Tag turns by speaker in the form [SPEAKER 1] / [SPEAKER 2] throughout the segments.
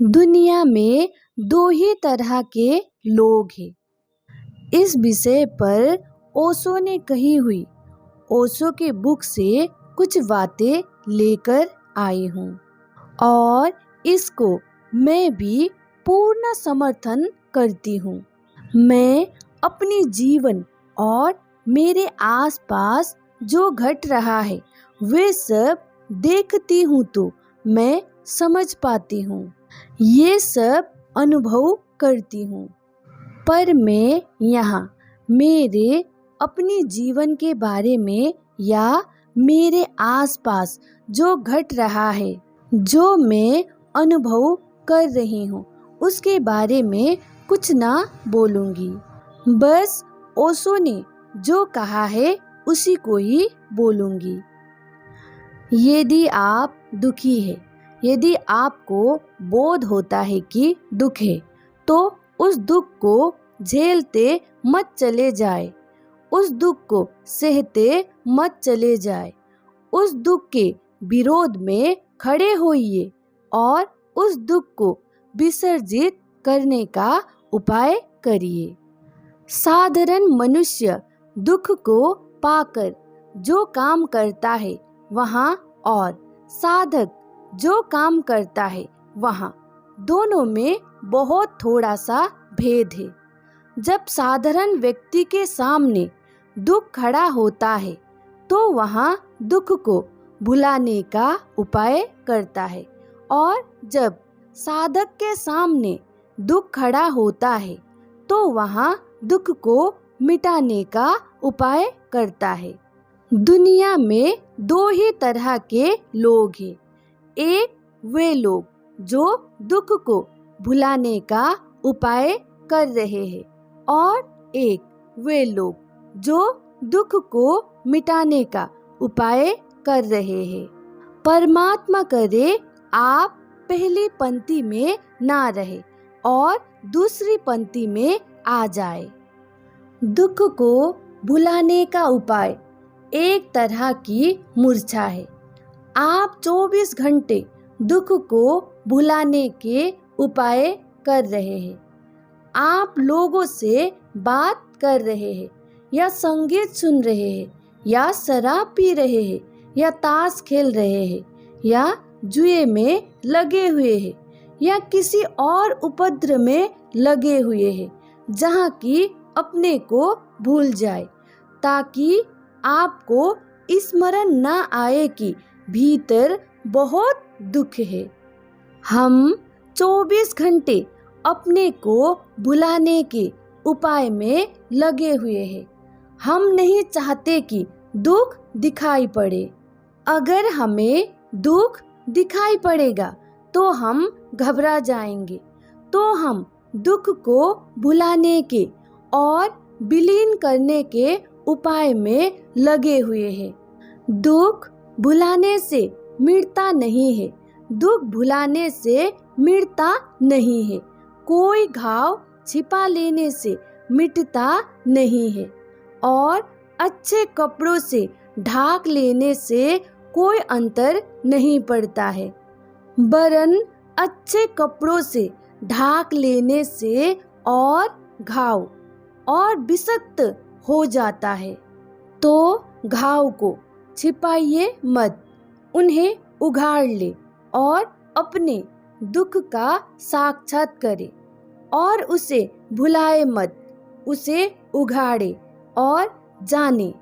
[SPEAKER 1] दुनिया में दो ही तरह के लोग हैं। इस विषय पर ओशो ने कही हुई ओशो के बुक से कुछ बातें लेकर आई हूँ और इसको मैं भी पूर्ण समर्थन करती हूँ। मैं अपनी जीवन और मेरे आसपास जो घट रहा है वे सब देखती हूँ तो मैं समझ पाती हूँ, ये सब अनुभव करती हूँ। पर मैं यहाँ मेरे अपने जीवन के बारे में या मेरे आसपास जो घट रहा है, जो मैं अनुभव कर रही हूँ, उसके बारे में कुछ ना बोलूँगी। बस ओशो ने जो कहा है उसी को ही बोलूँगी। यदि आप दुखी है, यदि आपको बोध होता है कि दुख है, तो उस दुख को झेलते मत चले जाए, उस दुख को सहते मत चले जाए। उस दुख के विरोध में खड़े होइए और उस दुख को विसर्जित करने का उपाय करिए। साधारण मनुष्य दुख को पाकर जो काम करता है वहाँ और साधक जो काम करता है वहाँ दोनों में बहुत थोड़ा सा भेद है। जब साधारण व्यक्ति के सामने दुख खड़ा होता है तो वहाँ दुख को भुलाने का उपाय करता है, और जब साधक के सामने दुख खड़ा होता है तो वहाँ दुख को मिटाने का उपाय करता है। दुनिया में दो ही तरह के लोग हैं। एक वे लोग जो दुख को भुलाने का उपाय कर रहे हैं और एक वे लोग जो दुख को मिटाने का उपाय कर रहे हैं। परमात्मा करे आप पहली पंक्ति में ना रहे और दूसरी पंक्ति में आ जाए। दुख को भुलाने का उपाय एक तरह की मूर्छा है। आप 24 घंटे दुख को भुलाने के उपाय कर रहे हैं। आप लोगों से बात कर रहे हैं या संगीत सुन रहे हैं या शराब पी रहे हैं या ताश खेल रहे हैं या जुए में लगे हुए हैं या किसी और उपद्रव में लगे हुए हैं जहाँ की अपने को भूल जाए, ताकि आपको स्मरण न आए कि भीतर बहुत दुख है। हम 24 घंटे अपने को भुलाने के उपाय में लगे हुए हैं। हम नहीं चाहते कि दुख दिखाई पड़े। अगर हमें दुख दिखाई पड़ेगा तो हम घबरा जाएंगे, तो हम दुख को भुलाने के और विलीन करने के उपाय में लगे हुए हैं। दुख भुलाने से मिटता नहीं है, दुख भुलाने से मिटता नहीं है। कोई घाव छिपा लेने से मिटता नहीं है और अच्छे कपड़ों से ढाक लेने से कोई अंतर नहीं पड़ता है, वरन अच्छे कपड़ों से ढाक लेने से और घाव और विषक्त हो जाता है। तो घाव को छिपाइए मत, उन्हें उघाड़ ले और अपने दुख का साक्षात करे और उसे भुलाए मत। उसे उघाड़े और जाने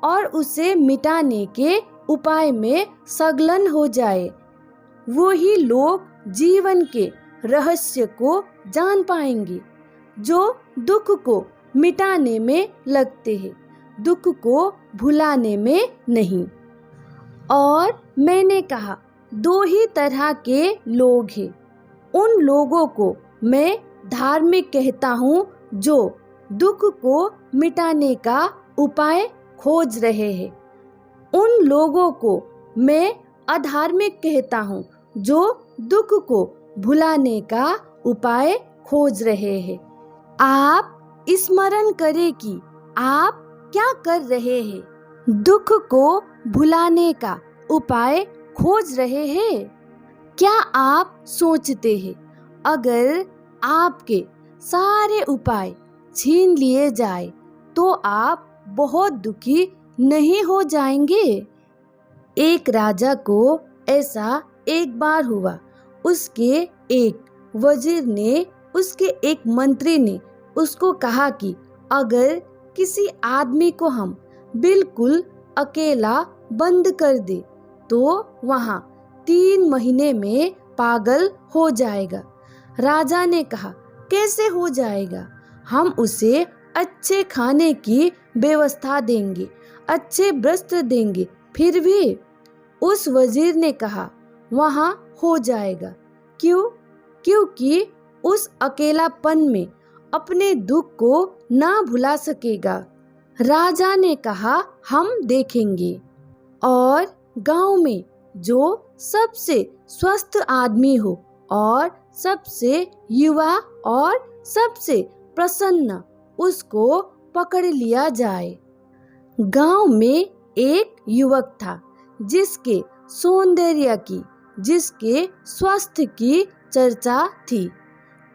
[SPEAKER 1] और उसे मिटाने के उपाय में संलग्न हो जाए। वही लोग जीवन के रहस्य को जान पाएंगे जो दुख को मिटाने में लगते हैं, दुख को भुलाने में नहीं। और मैंने कहा दो ही तरह के लोग हैं। उन लोगों को मैं धार्मिक कहता हूँ जो दुख को मिटाने का उपाय खोज रहे हैं। उन लोगों को मैं अधार्मिक कहता हूँ जो दुख को भुलाने का उपाय खोज रहे हैं। आप स्मरण करें कि आप क्या कर रहे हैं। दुख को भुलाने का उपाय खोज रहे हैं। क्या आप सोचते हैं अगर आपके सारे उपाय छीन लिए जाए तो आप बहुत दुखी नहीं हो जाएंगे? एक राजा को ऐसा एक बार हुआ। उसके एक वजीर ने, उसके एक मंत्री ने उसको कहा कि अगर किसी आदमी को हम बिल्कुल अकेला बंद कर दे तो वहाँ 3 महीने में पागल हो जाएगा। राजा ने कहा, कैसे हो जाएगा? हम उसे अच्छे खाने की व्यवस्था देंगे, अच्छे वस्त्र देंगे, फिर भी। उस वजीर ने कहा, वहाँ हो जाएगा। क्यों? क्योंकि उस अकेलापन में अपने दुख को ना भुला सकेगा। राजा ने कहा, हम देखेंगे। और गांव में जो सबसे स्वस्थ आदमी हो और सबसे युवा और सबसे प्रसन्न, उसको पकड़ लिया जाए। गांव में एक युवक था जिसके सौंदर्य की, जिसके स्वास्थ्य की चर्चा थी।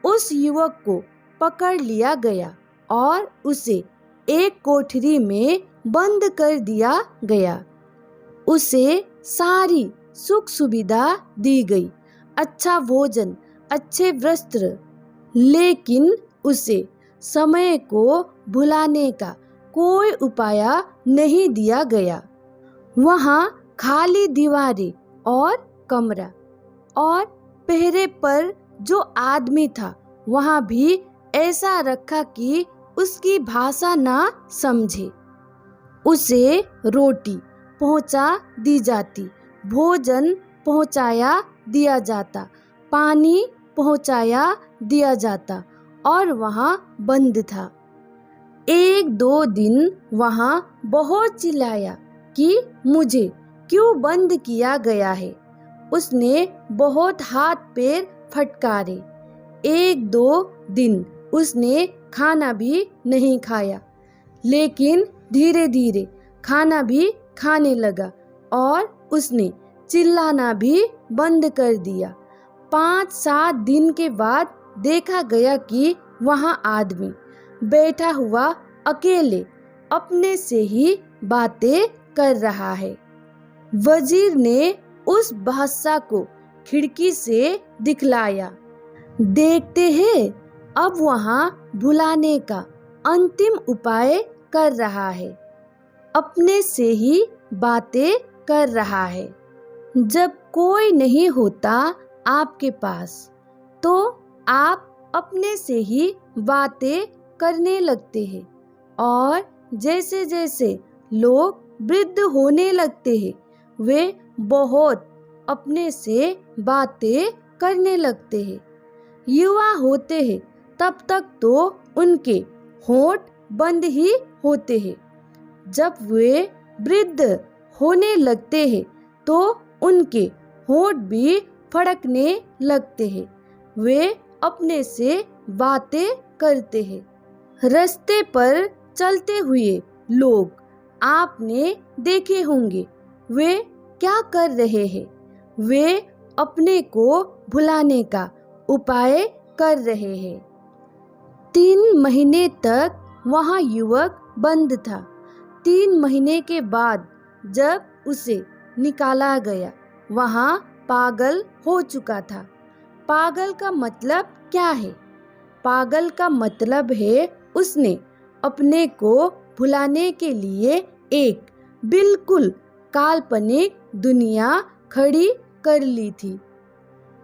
[SPEAKER 1] उस युवक को पकड़ लिया गया और उसे एक कोठरी में बंद कर दिया गया। उसे सारी सुख सुविधा दी गई, अच्छा भोजन, अच्छे वस्त्र, लेकिन उसे समय को भुलाने का कोई उपाय नहीं दिया गया। वहाँ खाली दीवारें और कमरा, और पहरे पर जो आदमी था वहाँ भी ऐसा रखा कि उसकी भाषा ना समझे। उसे रोटी पहुँचा दी जाती, भोजन पहुँचाया दिया जाता, पानी पहुँचाया दिया जाता, और वहाँ बंद था। 1-2 दिन वहाँ बहुत चिल्लाया कि मुझे क्यों बंद किया गया है। उसने बहुत हाथ पैर फटकारे। 1-2 दिन उसने खाना भी नहीं खाया, लेकिन धीरे धीरे खाना भी खाने लगा और उसने चिल्लाना भी बंद कर दिया। 5-7 दिन के बाद देखा गया कि वहाँ आदमी बैठा हुआ अकेले अपने से ही बातें कर रहा है। वजीर ने उस बादशाह को खिड़की से दिखलाया। देखते हैं, अब वहाँ भुलाने का अंतिम उपाय कर रहा है, अपने से ही बातें कर रहा है। जब कोई नहीं होता आपके पास तो आप अपने से ही बातें करने लगते हैं, और जैसे जैसे लोग वृद्ध होने लगते हैं वे बहुत अपने से बातें करने लगते हैं। युवा होते हैं तब तक तो उनके होंठ बंद ही होते हैं। जब वे वृद्ध होने लगते हैं तो उनके होंठ भी फड़कने लगते हैं। वे अपने से बातें करते हैं। रास्ते पर चलते हुए लोग आपने देखे होंगे, वे क्या कर रहे हैं? वे अपने को भुलाने का उपाय कर रहे हैं। 3 महीने तक वहाँ युवक बंद था। 3 महीने के बाद जब उसे निकाला गया, वहाँ पागल हो चुका था। पागल का मतलब क्या है? पागल का मतलब है उसने अपने को भुलाने के लिए एक बिल्कुल काल्पनिक दुनिया खड़ी कर ली थी।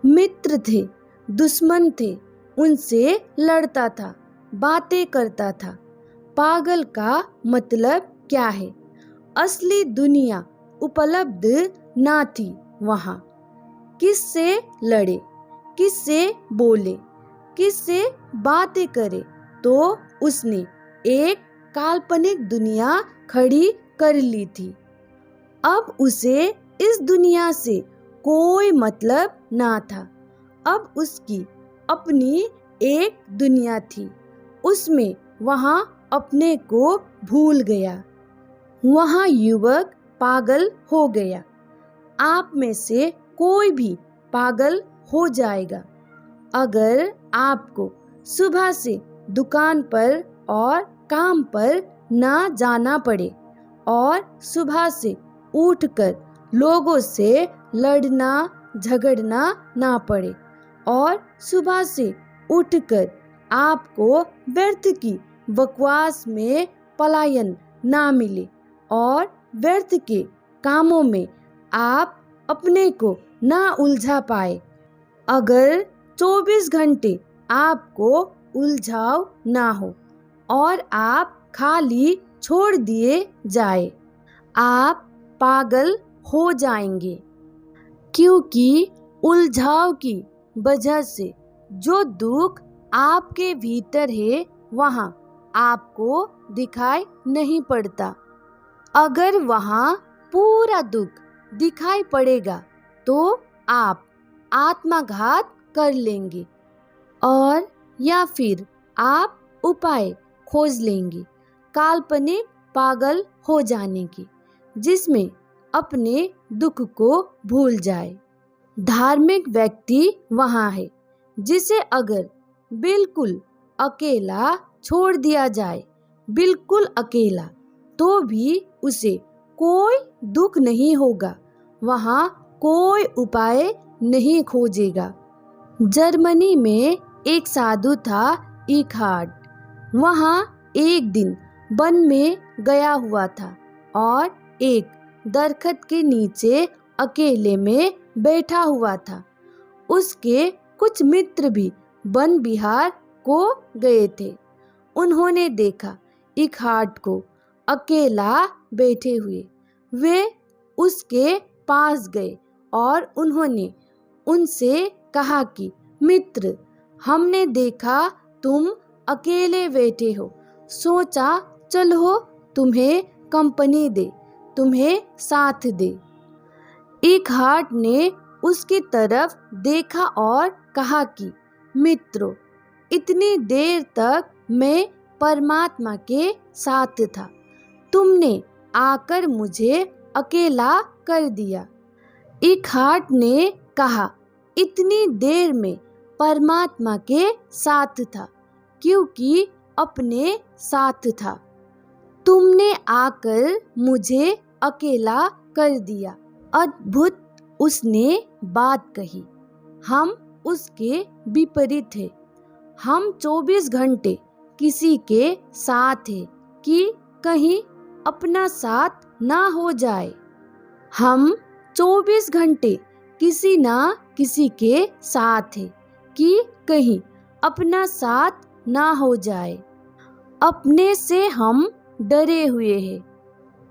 [SPEAKER 1] मित्र थे, दुश्मन थे, उनसे लड़ता था, बातें करता था। पागल का मतलब क्या है? असली दुनिया उपलब्ध ना थी वहाँ। किससे लड़े, किससे बोले, किससे बातें करे, तो उसने एक काल्पनिक दुनिया खड़ी कर ली थी। अब उसे इस दुनिया से कोई मतलब ना था। अब उसकी अपनी एक दुनिया थी, उसमें वहाँ अपने को भूल गया। वहाँ युवक पागल हो गया। आप में से कोई भी पागल हो जाएगा। अगर आपको सुबह से दुकान पर और काम पर ना जाना पड़े और सुबह से उठकर लोगों से लड़ना झगड़ना ना पड़े और सुबह से उठकर आपको व्यर्थ की बकवास में पलायन ना मिले और व्यर्थ के कामों में आप अपने को ना उलझा पाए। अगर 24 घंटे आपको उलझाव ना हो और आप खाली छोड़ दिए जाए, आप पागल हो जाएंगे, क्योंकि उलझाव की वजह से जो दुख आपके भीतर है वहाँ आपको दिखाई नहीं पड़ता। अगर वहाँ पूरा दुख दिखाई पड़ेगा तो आप आत्मघात कर लेंगे और या फिर आप उपाय खोज लेंगे काल्पनिक पागल हो जाने की, जिसमें अपने दुख को भूल जाए। धार्मिक व्यक्ति वहाँ है जिसे अगर बिल्कुल अकेला छोड़ दिया जाए, बिल्कुल अकेला, तो भी उसे कोई दुख नहीं होगा, वहाँ कोई उपाय नहीं खोजेगा। जर्मनी में एक साधु था इकहार्ड। वहाँ एक दिन वन में गया हुआ था और एक दरख्त के नीचे अकेले में बैठा हुआ था। उसके कुछ मित्र भी वन विहार को गए थे। उन्होंने देखा इकहार्ड को अकेला बैठे हुए। वे उसके पास गए और उन्होंने उनसे कहा कि मित्र, हमने देखा तुम अकेले बैठे हो, सोचा चलो तुम्हें कंपनी दे, तुम्हें साथ दे। इकहार्ड ने उसकी तरफ देखा और कहा कि मित्रों, इतनी देर तक मैं परमात्मा के साथ था, तुमने आकर मुझे अकेला कर दिया। इकहार्ड ने कहा, इतनी देर में परमात्मा के साथ था क्योंकि अपने साथ था, तुमने आकर मुझे अकेला कर दिया। अद्भुत उसने बात कही। हम उसके विपरीत हैं। हम 24 घंटे किसी के साथ हैं कि कहीं अपना साथ ना हो जाए। हम 24 घंटे किसी ना किसी के साथ हैं कि कहीं अपना साथ ना हो जाए। अपने से हम डरे हुए हैं।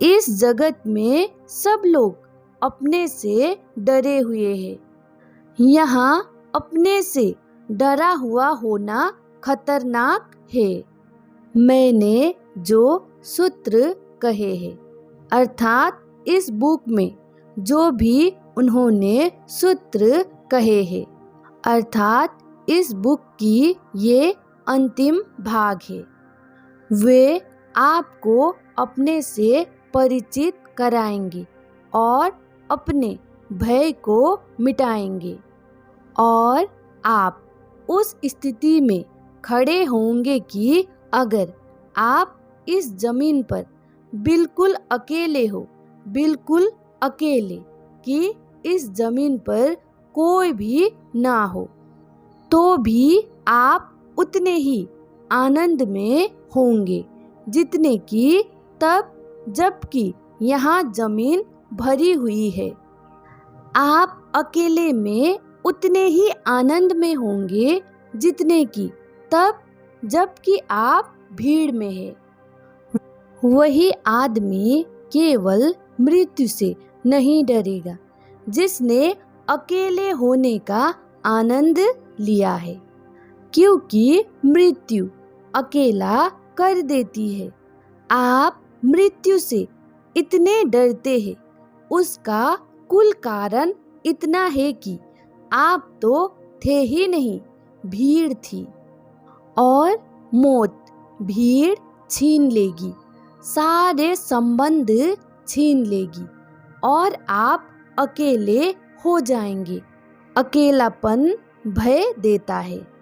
[SPEAKER 1] इस जगत में सब लोग अपने से डरे हुए हैं। यहाँ अपने से डरा हुआ होना खतरनाक है। मैंने जो सूत्र कहे हैं, अर्थात इस बुक में जो भी उन्होंने सूत्र कहे हैं, अर्थात इस बुक की ये अंतिम भाग है, वे आपको अपने से परिचित कराएंगे और अपने भय को मिटाएंगे और आप उस स्थिति में खड़े होंगे कि अगर आप इस जमीन पर बिल्कुल अकेले हो, बिल्कुल अकेले, कि इस जमीन पर कोई भी ना हो, तो भी आप उतने ही आनंद में होंगे जितने कि तब जबकि यहाँ जमीन भरी हुई है। आप अकेले में उतने ही आनंद में होंगे जितने कि तब जबकि आप भीड़ में है। वही आदमी केवल मृत्यु से नहीं डरेगा जिसने अकेले होने का आनंद लिया है, क्योंकि मृत्यु अकेला कर देती है। आप मृत्यु से इतने डरते हैं, उसका कुल कारण इतना है कि आप तो थे ही नहीं, भीड़ थी और मौत भीड़ छीन लेगी, सारे संबंध छीन लेगी और आप अकेले हो जाएंगे। अकेलापन भय देता है।